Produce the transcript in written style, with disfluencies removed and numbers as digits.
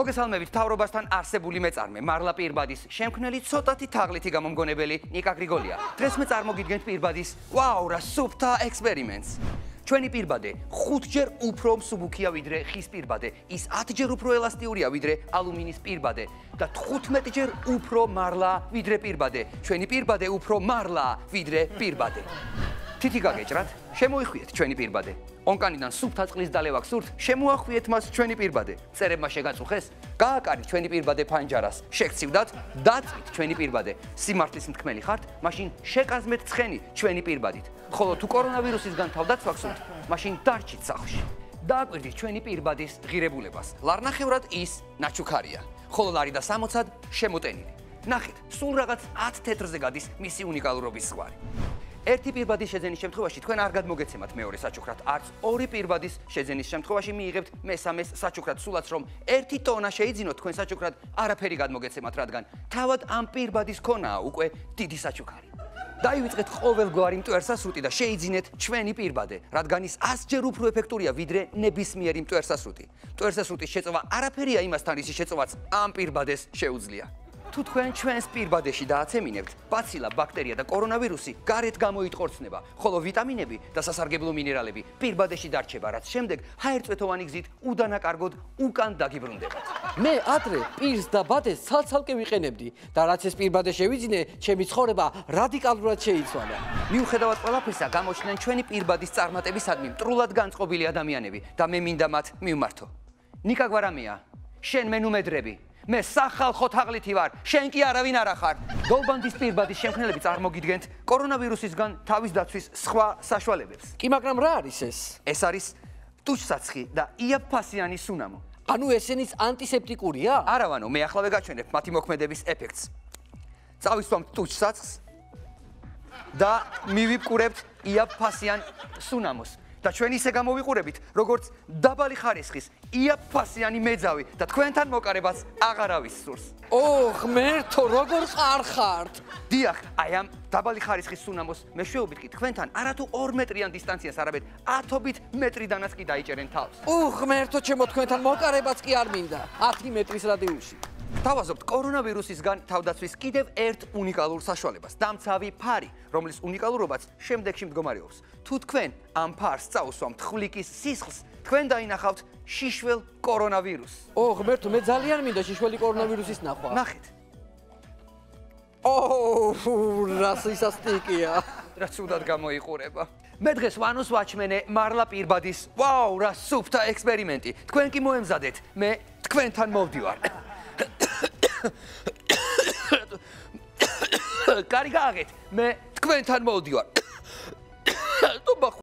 მოგესალმებით თავრობასთან არსებული მეწარმე მარლა პირბადის შემქმნელი ცოტათი თაღლითი გამომგონებელი ნიკა გრიგოლია. დღეს მე წარმოგიდგენთ პირბადის ვაუ რა სუფთა ექსპერიმენტს. ჩვენი პირბადე 5-ჯერ უფრო მსუბუქია ვიდრე ხის პირბადე, ის 10-ჯერ უფრო ელასტიურია ვიდრე ალუმინის პირბადე და 15-ჯერ უფრო მარლა ვიდრე პირბადე. ჩვენი პირბადე უფრო მარლა ვიდრე პირბადე. თითი გაგეჭრათ, შემოიხვიეთ ჩვენი პირბადე. ონკანიდან სუფთა წყლის დალევა გსურთ, შემოახვიეთ მას ჩვენი პირბადე. მწერებმა შეგაწუხეს, გააკარით ჩვენი პირბადე ფანჯარას, შეგცივდათ, დაწვით ჩვენი პირბადე. სიმართლის მთქმელი ხართ, მაშინ შეკაზმეთ ცხენი ჩვენი პირბადით. ხოლო თუ კორონავირუსისგან თავდაცვა გსურთ, მაშინ დარჩით სახლში. დააკვირდით ჩვენი პირბადის ღირებულებას. ლარნახევრად ის ნაჩუქარია, ხოლო ლარი და 60-ად შემოტენილი. ნახეთ, სულ რაღაც 10 თეთრზე გადის მისი უნიკალურობის ზღვარი. ერთი პირბადის შეძენის შემთხვევაში თქვენ არ გადმოგეცემათ მეორე საჩუქრად, არც ორი პირბადის შეძენის შემთხვევაში მიიღებთ მესამეს საჩუქრად, სულაც რომ 1 ტონა შეიძინოთ თქვენ საჩუქრად, არაფერი გადმოგეცემათ, რადგან თავად ამ პირბადის ქონაა უკვე დიდი საჩუქარი. დაივიწყეთ ყოველგვარი მტვერსასრუტი და შეიძინეთ ჩვენი პირბადე, რადგან ის 100-ჯერ უფრო ეფექტურია ვიდრე ნებისმიერი მტვერსასრუტი. მტვერსასრუტის შეწოვა არაფერია იმასთან, რისი შეწოვაც ამ პირბადეს შეუძლია. თუ თქვენ ჩვენს პირბადეში დააცემინებთ, ბაცილა, ბაქტერია და კორონავირუსი გარეთ გამოიტყორცნება, ხოლო ვიტამინები და სასარგებლო მინერალები პირბადეში დარჩება, რაც შემდეგ ჰაერწვეთოვანი გზით უდანაკარგოდ უკან დაგიბრუნდებათ. მე ადრე პირს და ბადეს ცალ-ცალკე ვიყენებდი და რაც ეს პირბადე შევიძინე, ჩემი ცხოვრება რადიკალურად შეიცვალა. მიუხედავად ყველაფრისა, გამოჩნდნენ ჩვენი პირბადის წარმატებისადმი მტრულად განწყობილი ადამიანები და მე მინდა მათ მივმართო. ნიკა გვარამია, შენ მენუმედრები. მე სახალხო თაღლითი ვარ, შენ კი არავინ არა ხარ. დოლბანდის პირბადის შემქმნელები წარმოგიდგენთ კორონავირუსისგან თავის დაცვის სხვა საშუალებებს. კი, მაგრამ რა არის ეს? ეს არის ტუჩსაცხი და იაფფასიანი სუნამო. ანუ ესენიც ანტისეპტიკურია? არა ვანო, მე ახლავე გაჩვენებ მათი მოქმედების ეფექტს. წავისვამთ ტუჩსაცხს და მივიპყურებთ იაფფასიან სუნამოს. და ჩვენ ისე გამოვიყურებით, როგორც დაბალი ხარისხის იაფფასიანი მეძავი და თქვენთან მოკარებაც აღარავის სურს. ოხ, მერთო, როგორ ყარხართ? დიახ, აი ამ დაბალი ხარისხის სუნამოს მეშვეობით კი თქვენთან არათუ 2 მეტრიან დისტანციას, არამედ 10-ობით მეტრიდანაც კი დაიჭერენ თავს. ოხ, მერთო, ჩემო თქვენთან მოკარებაც კი არ მინდა. 10 მეტრის რადიუსში. თავაზობთ კორონავირუსისგან თავდაცვის კიდევ ერთ უნიკალურ საშუალებას, დამცავი ფარი, რომლის უნიკალურობაც შემდეგში მდგომარეობს. თუ თქვენ ამ ფარს წაუსვამთ ხვლიკის სისხლს, თქვენ დაინახავთ შიშველ კორონავირუსს. ოხ, მერთო, მე ძალიან მინდა შიშველი კორონავირუსის ნახვა. ნახეთ. რა სისასტიკია. რა ცუდად გამოიყურება. მე დღეს ვანოს ვაჩმენე მარლა პირბადის ვაუ რა სუფთა ექსპერიმენტი. თქვენ კი მოემზადეთ, მე თქვენთან მოვდივარ. კარი გააღეთ, მე თქვენთან მოვდივარ.